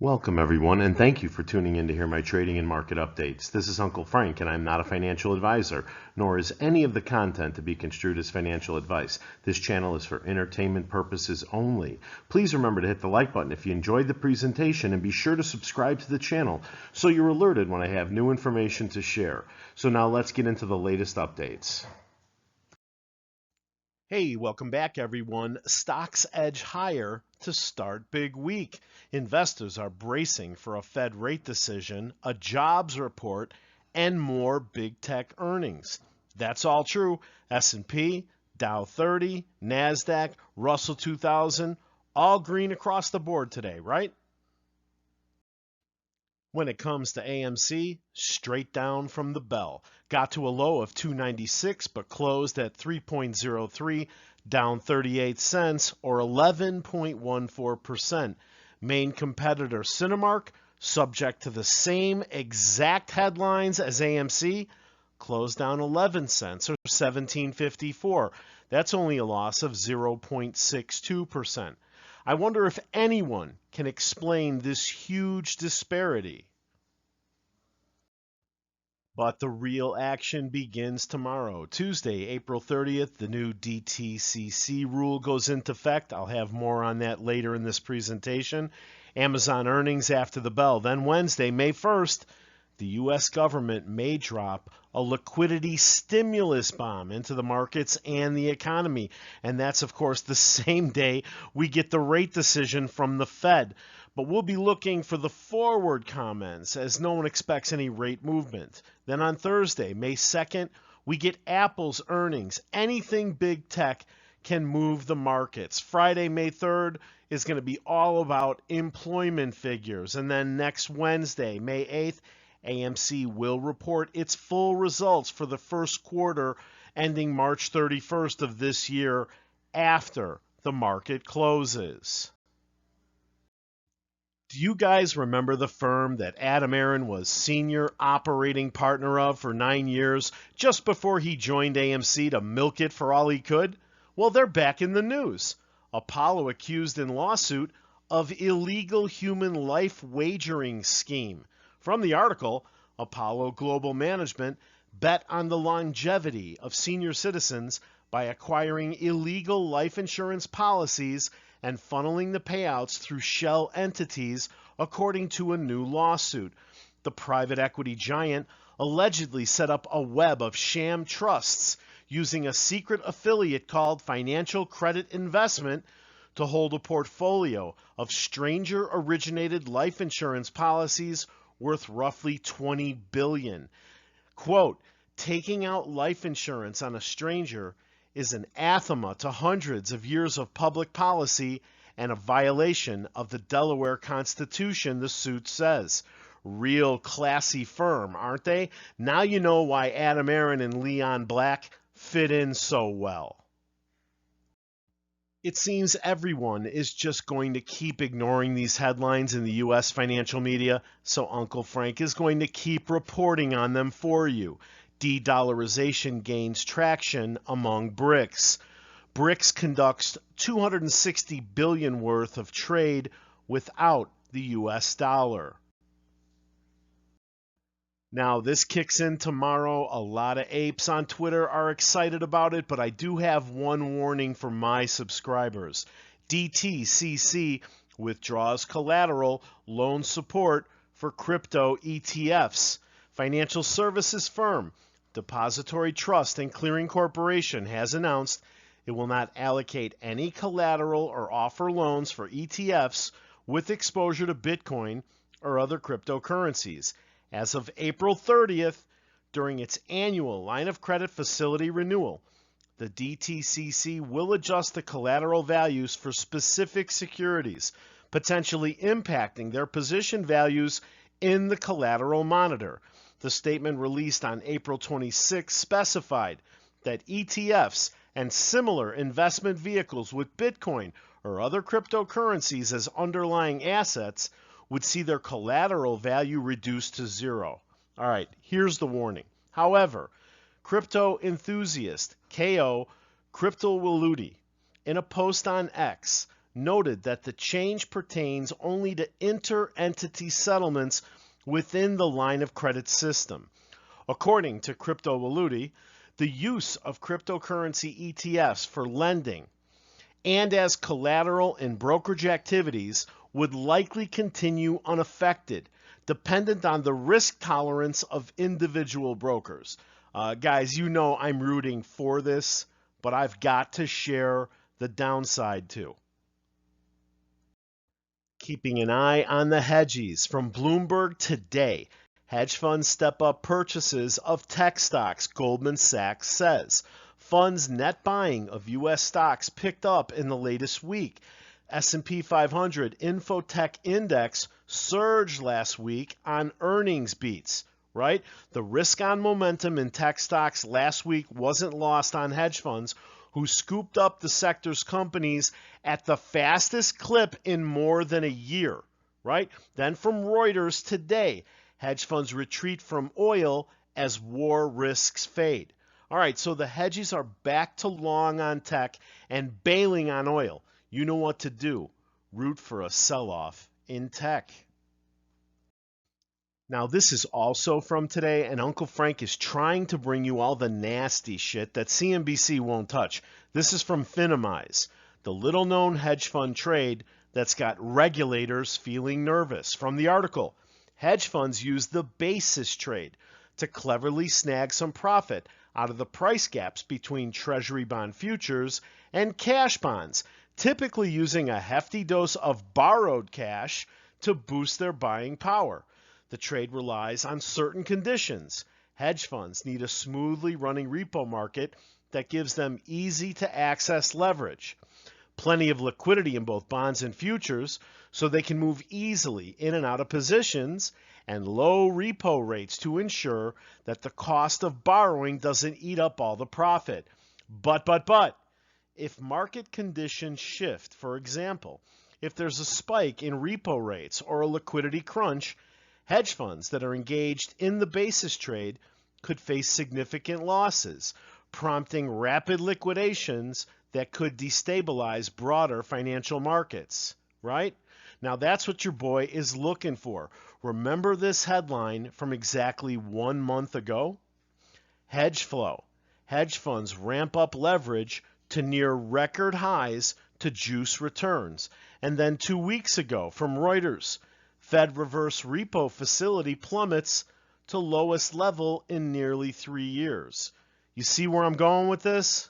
Welcome everyone, and thank you for tuning in to hear my trading and market updates. This is Uncle Frank, and I'm not a financial advisor, nor is any of the content to be construed as financial advice. This channel is for entertainment purposes only. Please remember to hit the like button if you enjoyed the presentation, and be sure to subscribe to the channel so you're alerted when I have new information to share. So now let's get into the latest updates. Hey, welcome back everyone. Stocks edge higher to start big week. Investors are bracing for a Fed rate decision, a jobs report, and more big tech earnings. That's all true. S&P, Dow 30, NASDAQ, Russell 2000, all green across the board today, right? When it comes to AMC, straight down from the bell. Got to a low of 296 but closed at 3.03, down 38 cents or 11.14%. Main competitor Cinemark, subject to the same exact headlines as AMC, closed down 11 cents or 17.54. That's only a loss of 0.62%. I wonder if anyone can explain this huge disparity. But the real action begins tomorrow. Tuesday, April 30th, the new DTCC rule goes into effect. I'll have more on that later in this presentation. Amazon earnings after the bell. Then Wednesday, May 1st, the U.S. government may drop a liquidity stimulus bomb into the markets and the economy. And that's, of course, the same day we get the rate decision from the Fed. But we'll be looking for the forward comments as no one expects any rate movement. Then on Thursday, May 2nd, we get Apple's earnings. Anything big tech can move the markets. Friday, May 3rd, is going to be all about employment figures. And then next Wednesday, May 8th, AMC will report its full results for the first quarter ending March 31st of this year after the market closes. Do you guys remember the firm that Adam Aron was senior operating partner of for 9 years just before he joined AMC to milk it for all he could? Well, they're back in the news. Apollo accused in lawsuit of illegal human life wagering scheme. From the article, Apollo Global Management bet on the longevity of senior citizens by acquiring illegal life insurance policies and funneling the payouts through shell entities, according to a new lawsuit. The private equity giant allegedly set up a web of sham trusts using a secret affiliate called Financial Credit Investment to hold a portfolio of stranger-originated life insurance policies worth roughly $20 billion. Quote, taking out life insurance on a stranger is an anathema to hundreds of years of public policy and a violation of the Delaware Constitution, the suit says. Real classy firm, aren't they? Now you know why Adam Aron and Leon Black fit in so well. It seems everyone is just going to keep ignoring these headlines in the U.S. financial media, so Uncle Frank is going to keep reporting on them for you. De-dollarization gains traction among BRICS. BRICS conducts $260 billion worth of trade without the U.S. dollar. Now, this kicks in tomorrow. A lot of apes on Twitter are excited about it, but I do have one warning for my subscribers. DTCC withdraws collateral loan support for crypto ETFs. Financial services firm Depository Trust and Clearing Corporation has announced it will not allocate any collateral or offer loans for ETFs with exposure to Bitcoin or other cryptocurrencies. As of April 30th, during its annual line of credit facility renewal, the DTCC will adjust the collateral values for specific securities, potentially impacting their position values in the collateral monitor. The statement released on April 26 specified that ETFs and similar investment vehicles with Bitcoin or other cryptocurrencies as underlying assets would see their collateral value reduced to zero. All right, here's the warning. However, crypto enthusiast K.O. Cryptowaludi, in a post on X, noted that the change pertains only to inter-entity settlements within the line of credit system. According to Crypto Waluti, the use of cryptocurrency ETFs for lending and as collateral in brokerage activities would likely continue unaffected, dependent on the risk tolerance of individual brokers. Guys, you know I'm rooting for this, but I've got to share the downside too. Keeping an eye on the hedgies. From Bloomberg today, hedge funds step up purchases of tech stocks, Goldman Sachs says. Funds net buying of U.S. stocks picked up in the latest week. S&P 500 Infotech Index surged last week on earnings beats, right? The risk on momentum in tech stocks last week wasn't lost on hedge funds, who scooped up the sector's companies at the fastest clip in more than a year, right? Then from Reuters today, hedge funds retreat from oil as war risks fade. All right, so the hedges are back to long on tech and bailing on oil. You know what to do. Root for a sell-off in tech. Now, this is also from today, and Uncle Frank is trying to bring you all the nasty shit that CNBC won't touch. This is from Finimize, the little-known hedge fund trade that's got regulators feeling nervous. From the article, hedge funds use the basis trade to cleverly snag some profit out of the price gaps between Treasury bond futures and cash bonds, typically using a hefty dose of borrowed cash to boost their buying power. The trade relies on certain conditions. Hedge funds need a smoothly running repo market that gives them easy to access leverage, plenty of liquidity in both bonds and futures so they can move easily in and out of positions, and low repo rates to ensure that the cost of borrowing doesn't eat up all the profit. But, if market conditions shift, for example, if there's a spike in repo rates or a liquidity crunch, hedge funds that are engaged in the basis trade could face significant losses, prompting rapid liquidations that could destabilize broader financial markets, right? Now that's what your boy is looking for. Remember this headline from exactly 1 month ago? Hedge flow. Hedge funds ramp up leverage to near record highs to juice returns. And then 2 weeks ago from Reuters, Fed reverse repo facility plummets to lowest level in nearly 3 years. You see where I'm going with this?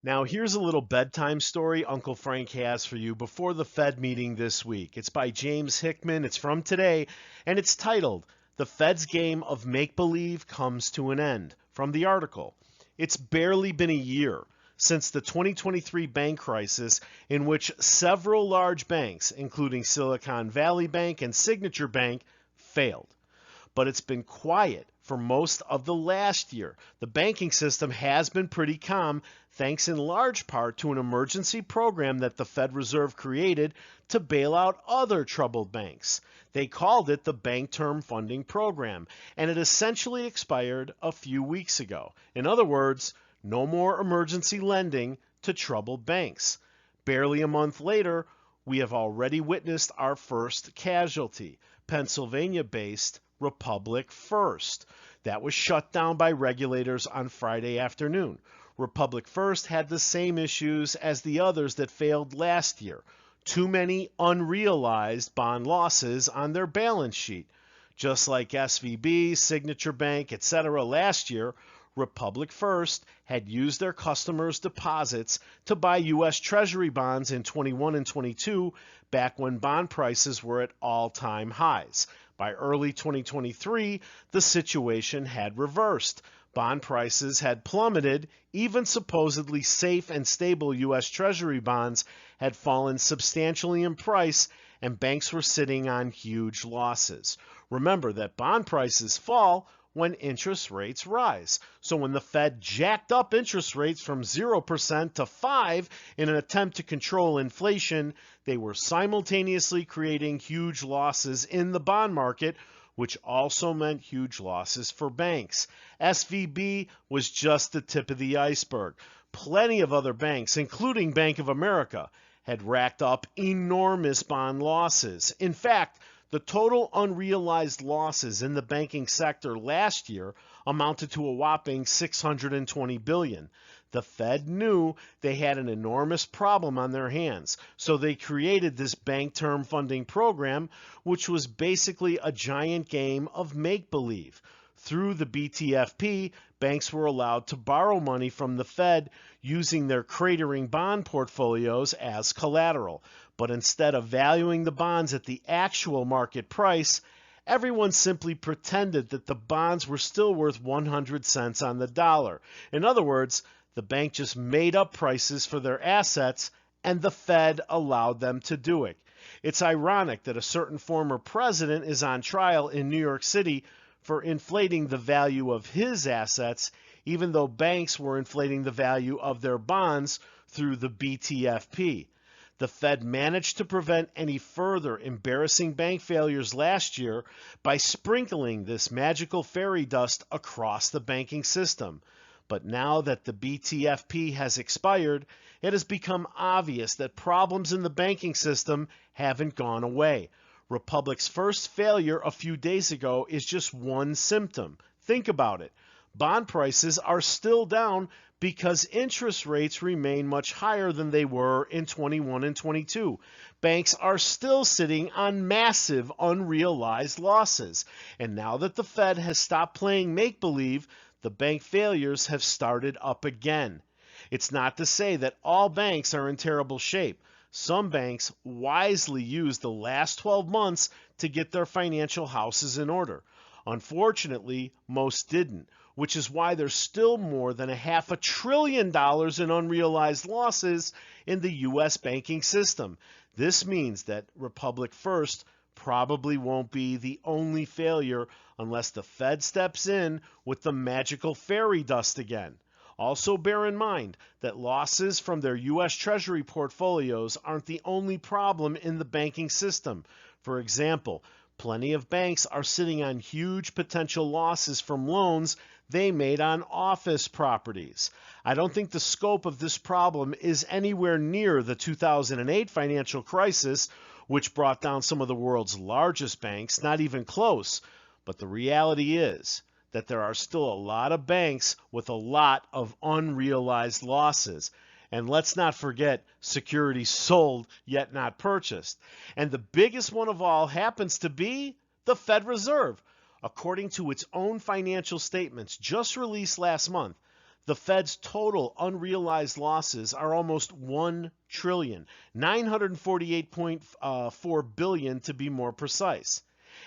Now here's a little bedtime story Uncle Frank has for you before the Fed meeting this week. It's by James Hickman, it's from today, and it's titled, "The Fed's Game of Make-Believe Comes to an End," from the article. It's barely been a year since the 2023 bank crisis, in which several large banks, including Silicon Valley Bank and Signature Bank, failed. But it's been quiet for most of the last year. The banking system has been pretty calm, thanks in large part to an emergency program that the Fed Reserve created to bail out other troubled banks. They called it the Bank Term Funding Program, and it essentially expired a few weeks ago. In other words, no more emergency lending to troubled banks. Barely a month later, we have already witnessed our first casualty, Pennsylvania-based Republic First. That was shut down by regulators on Friday afternoon. Republic First had the same issues as the others that failed last year. Too many unrealized bond losses on their balance sheet. Just like SVB, Signature Bank, etc. last year, Republic First had used their customers' deposits to buy U.S. Treasury bonds in 21 and 22, back when bond prices were at all-time highs. By early 2023, the situation had reversed. Bond prices had plummeted, even supposedly safe and stable U.S. Treasury bonds had fallen substantially in price, and banks were sitting on huge losses. Remember that bond prices fall when interest rates rise. So when the Fed jacked up interest rates from 0% to 5% in an attempt to control inflation, they were simultaneously creating huge losses in the bond market, which also meant huge losses for banks. SVB was just the tip of the iceberg. Plenty of other banks, including Bank of America, had racked up enormous bond losses. In fact, the total unrealized losses in the banking sector last year amounted to a whopping $620 billion. The Fed knew they had an enormous problem on their hands, so they created this bank term funding program, which was basically a giant game of make-believe. Through the BTFP, banks were allowed to borrow money from the Fed using their cratering bond portfolios as collateral. But instead of valuing the bonds at the actual market price, everyone simply pretended that the bonds were still worth 100 cents on the dollar. In other words, the bank just made up prices for their assets, and the Fed allowed them to do it. It's ironic that a certain former president is on trial in New York City for inflating the value of his assets, even though banks were inflating the value of their bonds through the BTFP. The Fed managed to prevent any further embarrassing bank failures last year by sprinkling this magical fairy dust across the banking system. But now that the BTFP has expired, it has become obvious that problems in the banking system haven't gone away. Republic's first failure a few days ago is just one symptom. Think about it. Bond prices are still down because interest rates remain much higher than they were in 21 and 22. Banks are still sitting on massive unrealized losses. And now that the Fed has stopped playing make-believe, the bank failures have started up again. It's not to say that all banks are in terrible shape. Some banks wisely used the last 12 months to get their financial houses in order. Unfortunately, most didn't, which is why there's still more than $500 billion in unrealized losses in the U.S. banking system. This means that Republic First probably won't be the only failure unless the Fed steps in with the magical fairy dust again. Also bear in mind that losses from their U.S. Treasury portfolios aren't the only problem in the banking system. For example, plenty of banks are sitting on huge potential losses from loans they made on office properties. I don't think the scope of this problem is anywhere near the 2008 financial crisis, which brought down some of the world's largest banks, not even close. But the reality is that there are still a lot of banks with a lot of unrealized losses. And let's not forget securities sold yet not purchased. And the biggest one of all happens to be the Fed Reserve. According to its own financial statements just released last month, the Fed's total unrealized losses are almost $1 trillion, $948.4 billion to be more precise.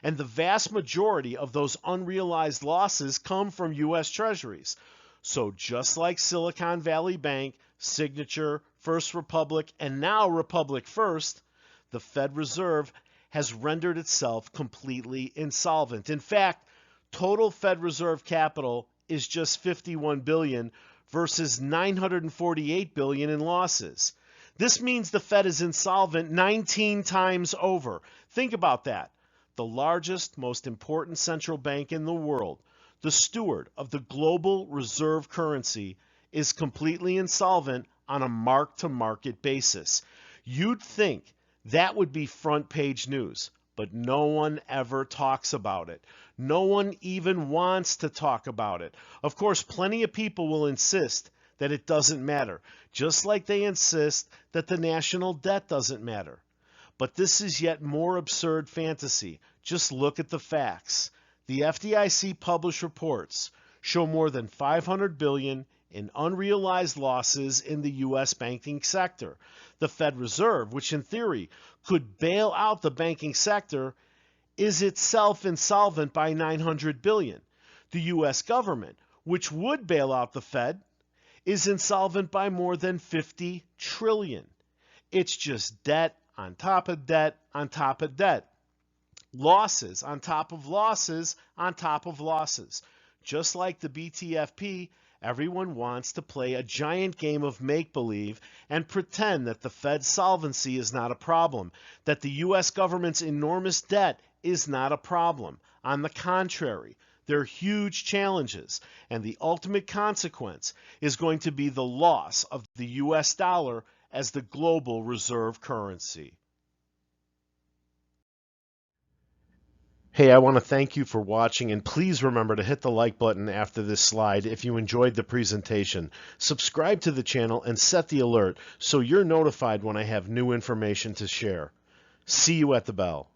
And the vast majority of those unrealized losses come from U.S. Treasuries. So just like Silicon Valley Bank, Signature, First Republic, and now Republic First, the Fed Reserve has rendered itself completely insolvent. In fact, total Fed Reserve capital is just $51 billion versus $948 billion in losses. This means the Fed is insolvent 19 times over. Think about that. The largest, most important central bank in the world, the steward of the global reserve currency, is completely insolvent on a mark-to-market basis. You'd think that would be front page news, but no one ever talks about it. No one even wants to talk about it. Of course, plenty of people will insist that it doesn't matter, just like they insist that the national debt doesn't matter. But this is yet more absurd fantasy. Just look at the facts. The FDIC published reports show more than $500 billion in unrealized losses in the U.S. banking sector. The Fed Reserve, which in theory could bail out the banking sector, is itself insolvent by $900 billion. The U.S. government, which would bail out the Fed, is insolvent by more than $50 trillion. It's just debt on top of debt on top of debt. Losses on top of losses on top of losses. Just like the BTFP, everyone wants to play a giant game of make-believe and pretend that the Fed's solvency is not a problem, that the U.S. government's enormous debt is not a problem. On the contrary, They're huge challenges, and the ultimate consequence is going to be the loss of the US dollar as the global reserve currency. Hey, I want to thank you for watching, and please remember to hit the like button after this slide if you enjoyed the presentation. Subscribe to the channel and set the alert so you're notified when I have new information to share. See you at the bell.